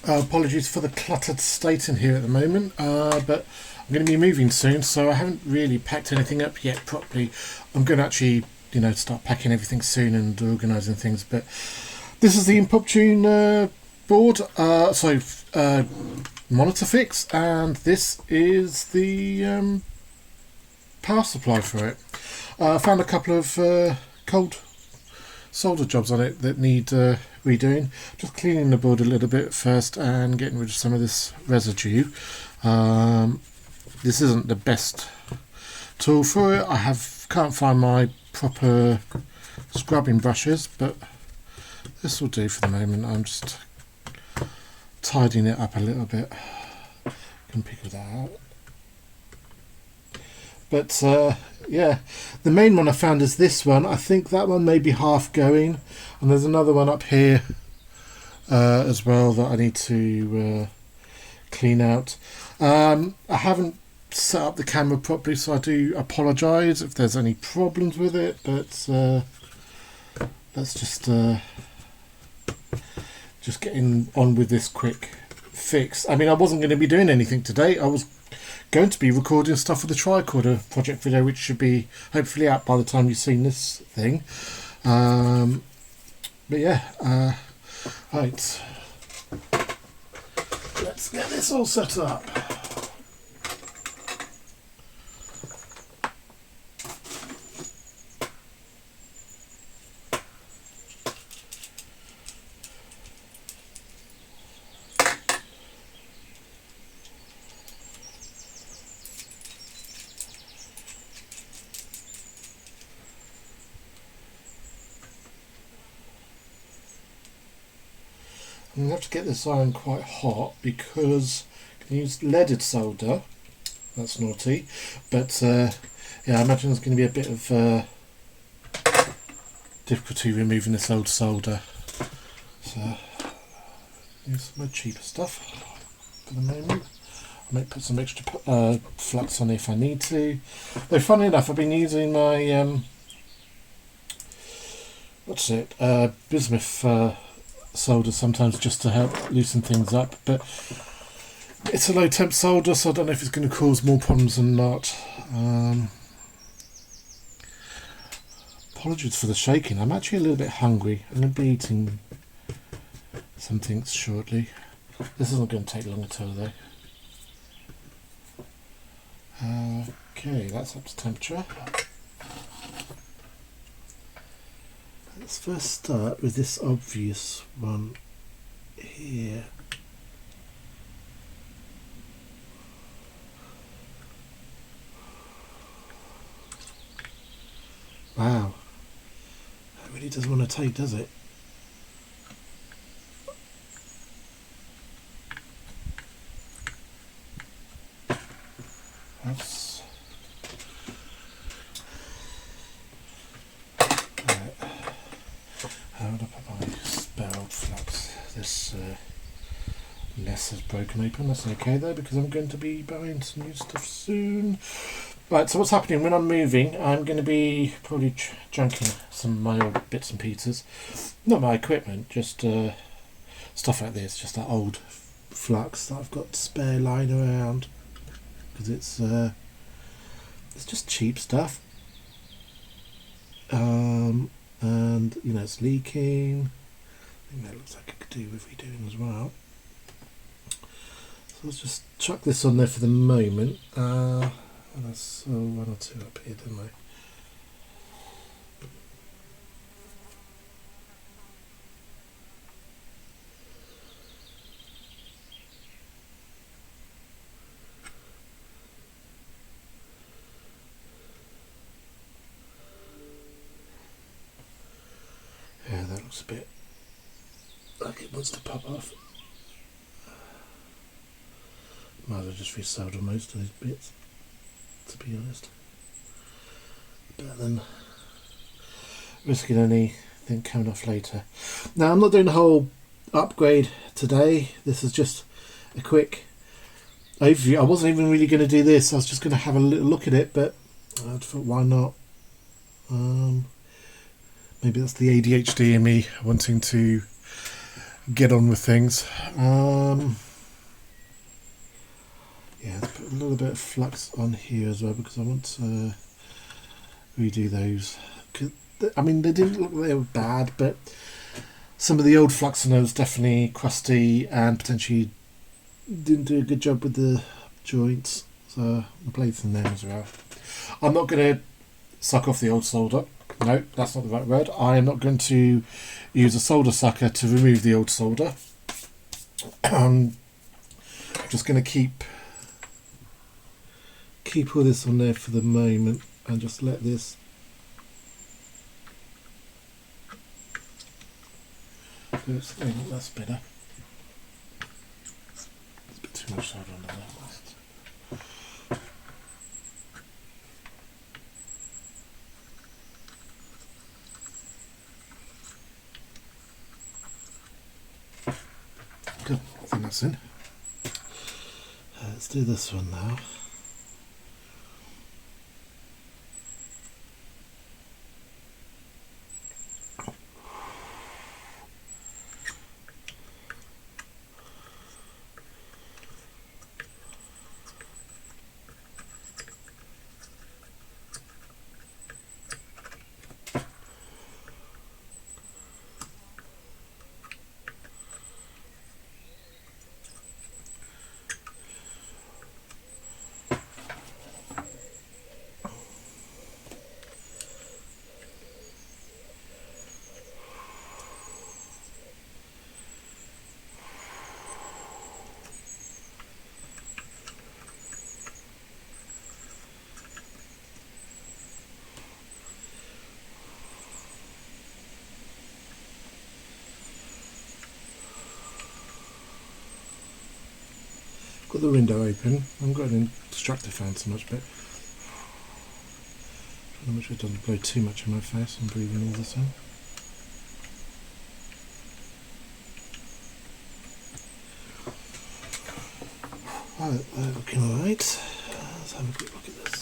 Apologies for the cluttered state in here at the moment, but I'm going to be moving soon, so I haven't really packed anything up yet properly. I'm going to actually, start packing everything soon and organising things. But this is the Impromptu board, monitor fix, and this is the power supply for it. I found a couple of cold solder jobs on it that need redoing. Just cleaning the board a little bit first and getting rid of some of this residue. This isn't the best tool for it. Can't find my proper scrubbing brushes, but this will do for the moment. I'm just tidying it up a little bit. Can pick that out. But yeah, the main one I found is this one. I think that one may be half going, and there's another one up here as well that I need to clean out. I haven't set up the camera properly, so I do apologise if there's any problems with it, but let's just getting on with this quick fix. I mean, I wasn't going to be doing anything today. I was going to be recording stuff for the tricorder project video, which should be hopefully out by the time you've seen this thing. But yeah, right, let's get this all set up. I'm going to have to get this iron quite hot because I can use leaded solder. That's naughty, but yeah, I imagine there's going to be a bit of difficulty removing this old solder. So use some cheaper stuff for the moment. I might put some extra flux on if I need to. Though funny enough, I've been using my bismuth solder sometimes just to help loosen things up, but it's a low temp solder, so I don't know if it's going to cause more problems than not. Apologies for the shaking. I'm actually a little bit hungry. I'm going to be eating some things shortly. This isn't going to take long at all though. Okay, that's up to temperature. Let's first start with this obvious one here. Wow, that really doesn't want to take, does it? That's right. How would I put my spare old flux? This nest has broken open. That's okay though, because I'm going to be buying some new stuff soon. Right, so what's happening when I'm moving, I'm going to be probably junking some of my old bits and pieces. Not my equipment, just stuff like this, just that old flux that I've got spare lying around. Because it's just cheap stuff. And, it's leaking. I think that looks like it could do with redoing as well. So let's just chuck this on there for the moment. And I saw one or two up here, didn't I? Yeah, that looks a bit like it wants to pop off. Might as well just resolder most of these bits, to be honest. Better than risking anything coming off later. Now, I'm not doing a whole upgrade today. This is just a quick overview. I wasn't even really going to do this. I was just going to have a little look at it, but I thought, why not? Maybe that's the ADHD in me wanting to get on with things. Yeah, let's put a little bit of flux on here as well because I want to redo those. I mean, they didn't look like they were bad, but some of the old flux nodes definitely crusty and potentially didn't do a good job with the joints. So replacing them as well. I'm not going to suck off the old solder. No, that's not the right word. I am not going to use a solder sucker to remove the old solder. I'm just going to keep all this on there for the moment and just let this do its thing. That's better. It's a bit too much solder on there. Good, I think that's in. Let's do this one now. Got the window open. I haven't got an extractor fan so much, but trying to make sure it doesn't blow too much in my face. I'm breathing all this in. Right, they're looking alright. Let's have a quick look at this.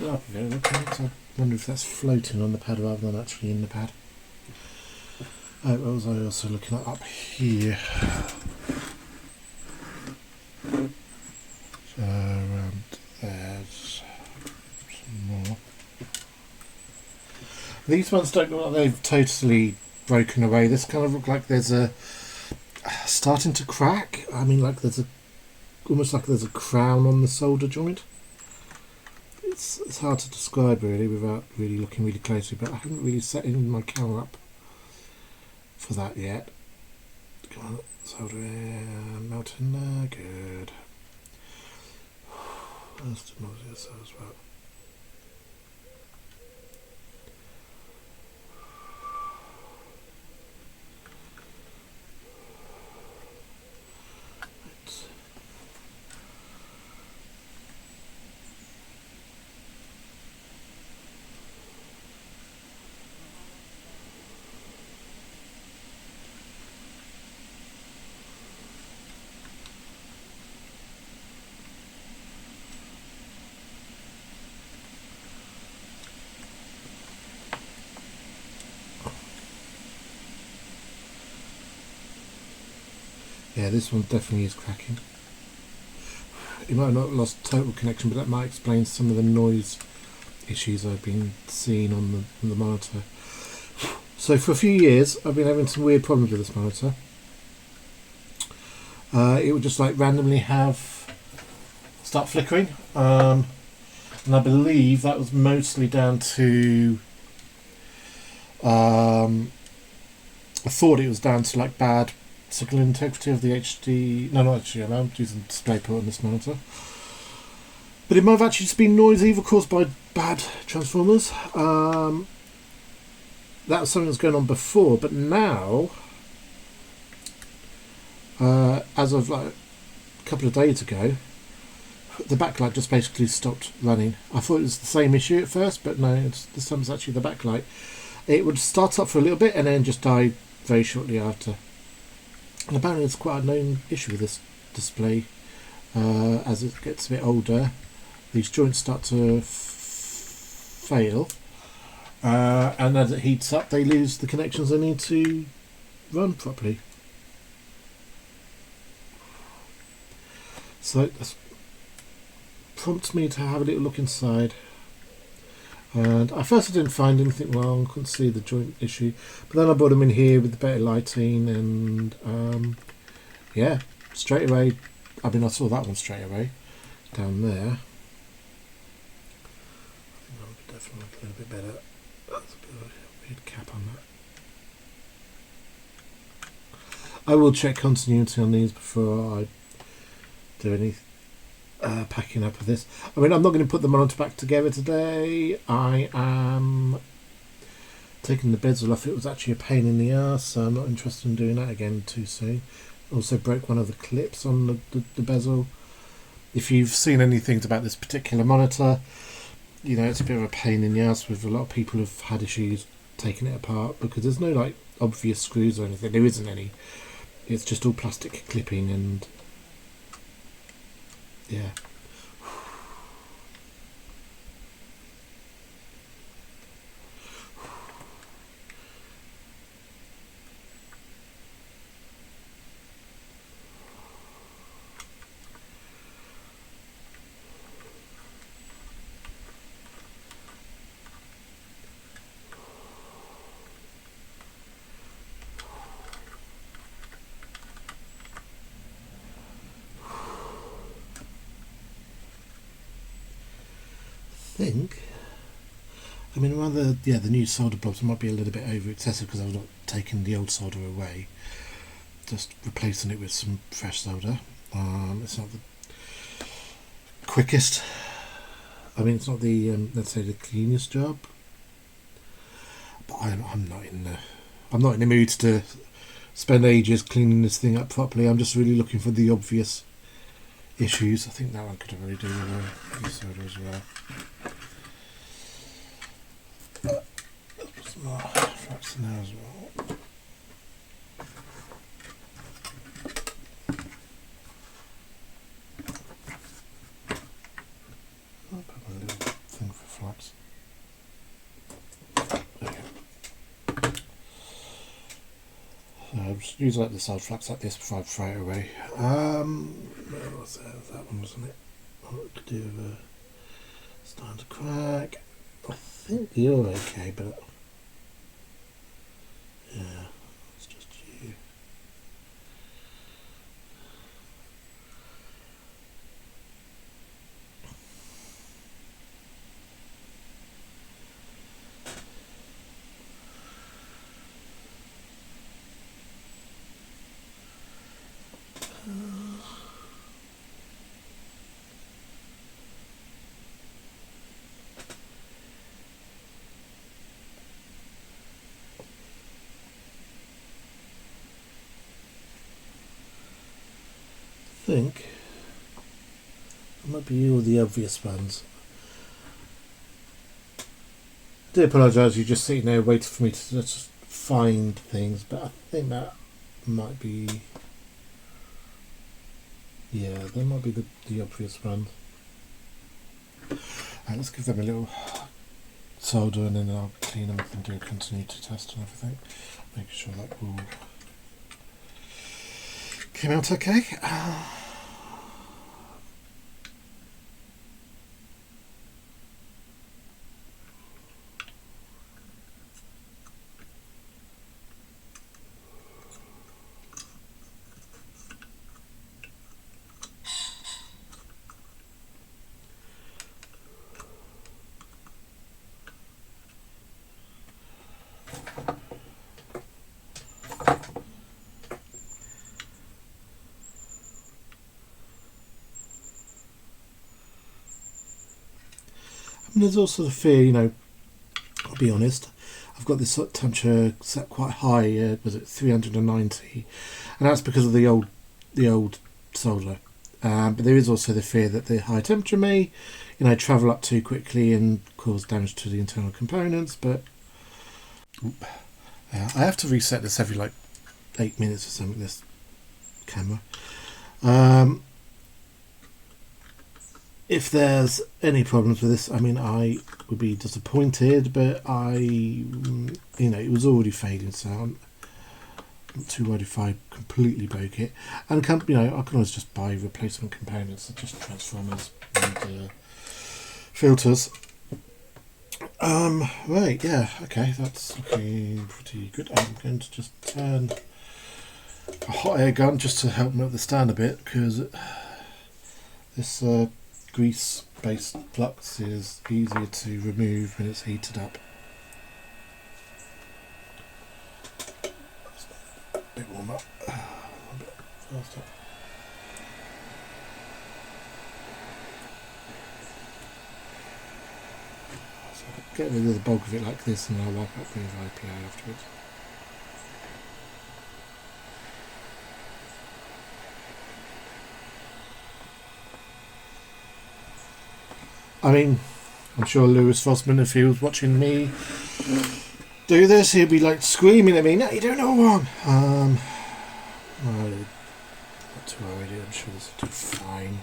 Up again. I wonder if that's floating on the pad rather than actually in the pad. What was I also looking at up here? So there's some more. These ones don't look like they've totally broken away. This kind of look like there's a starting to crack. I mean, like there's almost like there's a crown on the solder joint. It's hard to describe really without really looking really closely, but I haven't really set in my camera up for that yet. Come on, solder in, melt in there, good. Let's do as well. Yeah, this one definitely is cracking. It might have not lost total connection, but that might explain some of the noise issues I've been seeing on the monitor. So for a few years I've been having some weird problems with this monitor. It would just like randomly start flickering, and I believe that was mostly down to I thought it was down to like bad signal integrity of the HD. No, not actually. I'm using DisplayPort on this monitor, but it might have actually just been noise either caused by bad transformers. That was something that was going on before, but now, as of like a couple of days ago, the backlight just basically stopped running. I thought it was the same issue at first, but no, this time it's actually the backlight. It would start up for a little bit and then just die very shortly after. And apparently it's quite a known issue with this display. As it gets a bit older, these joints start to fail, and as it heats up they lose the connections they need to run properly. So that prompts me to have a little look inside. And at first I didn't find anything wrong, couldn't see the joint issue, but then I brought them in here with the better lighting, and yeah, straight away, I mean I saw that one straight away down there. I think that would definitely look a little bit better. That's a bit of a weird cap on that. I will check continuity on these before I do any packing up of this. I mean, I'm not going to put the monitor back together today. I am taking the bezel off. It was actually a pain in the ass, so I'm not interested in doing that again too soon. Also broke one of the clips on the bezel. If you've seen anything about this particular monitor, you know it's a bit of a pain in the ass. With a lot of people have had issues taking it apart because there's no like obvious screws or anything. There isn't any. It's just all plastic clipping, and yeah. I mean, the new solder blobs might be a little bit over excessive because I was not taking the old solder away, just replacing it with some fresh solder. It's not the quickest. I mean, it's not the let's say the cleanest job, but I'm not in the mood to spend ages cleaning this thing up properly. I'm just really looking for the obvious issues. I think that one could have really do with a solder as well. Put some more flaps in there as well. I'll put my little thing for flaps. There we go. So I'll just use like the side flaps like this before I throw it away. Where was that? That one, wasn't it? What to do with starting to crack. I think you're okay, but yeah, it's just you. I think it might be all the obvious ones. I do apologise, you're just sitting there waiting for me to just find things, but I think that might be, yeah, that might be the obvious one. Right, let's give them a little solder and then I'll clean them and do a continuity test and everything, make sure that will came out okay. And there's also the fear, you know, I'll be honest, I've got this temperature set quite high, was it 390, and that's because of the old solder. But there is also the fear that the high temperature may, you know, travel up too quickly and cause damage to the internal components. But I have to reset this every like 8 minutes or something, this camera. If there's any problems with this, I mean, I would be disappointed, but you know, it was already fading, so I'm not too worried if I completely broke it. And you know, I can always just buy replacement components, just transformers and filters. Right, yeah, okay, that's looking pretty good. I'm going to just turn a hot air gun just to help melt the stand a bit, because this grease-based flux is easier to remove when it's heated up. A bit warmer. A bit faster. So get rid of the bulk of it like this, and I'll wipe up with IPA afterwards. I mean, I'm sure Lewis Fossman, if he was watching me do this, he'd be like screaming at me, "No, you're doing it all wrong." Not too worried, I'm sure this will do fine.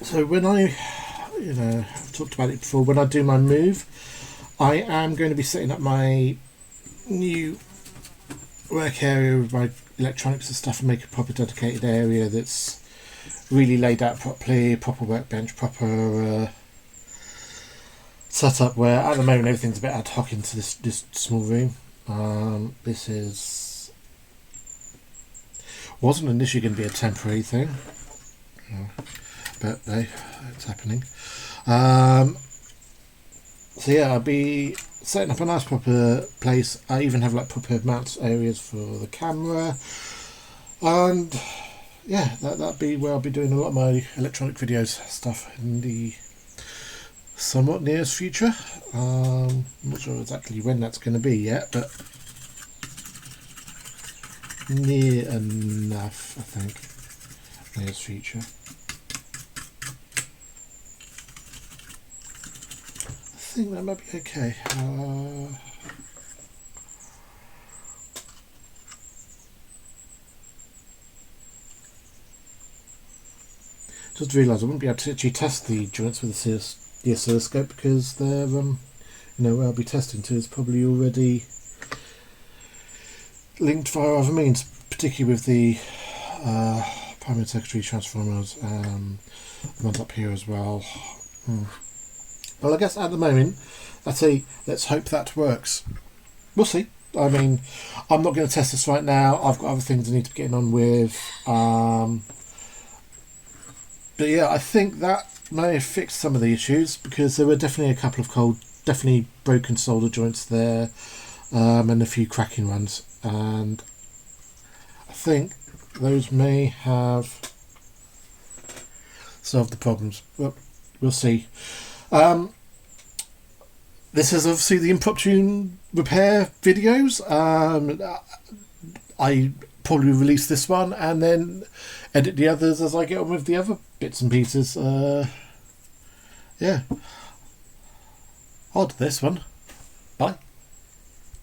So when I've talked about it before, when I do my move, I am going to be setting up my new work area with my electronics and stuff and make a proper dedicated area that's really laid out properly, proper workbench, proper setup, where at the moment everything's a bit ad hoc into this small room. This wasn't initially going to be a temporary thing. But no, it's happening. So yeah, I'll be setting up a nice proper place. I even have like proper mount areas for the camera, and yeah, that'll be where I'll be doing a lot of my electronic videos stuff in the somewhat nearest future. I'm not sure exactly when that's going to be yet, but near enough, I think, nearest future. I think that might be okay. Just realised I wouldn't be able to actually test the joints with the oscilloscope, because they're where I'll be testing to is probably already linked via other means, particularly with the primary and secondary transformers, the ones up here as well. Well, I guess at the moment, let's hope that works. We'll see. I mean, I'm not going to test this right now. I've got other things I need to be getting on with. But yeah, I think that may have fixed some of the issues, because there were definitely a couple of definitely broken solder joints there, and a few cracking ones. And I think those may have solve the problems. Well, we'll see. This is obviously the impromptu repair videos. I probably release this one and then edit the others as I get on with the other bits and pieces. Yeah. Odd, this one.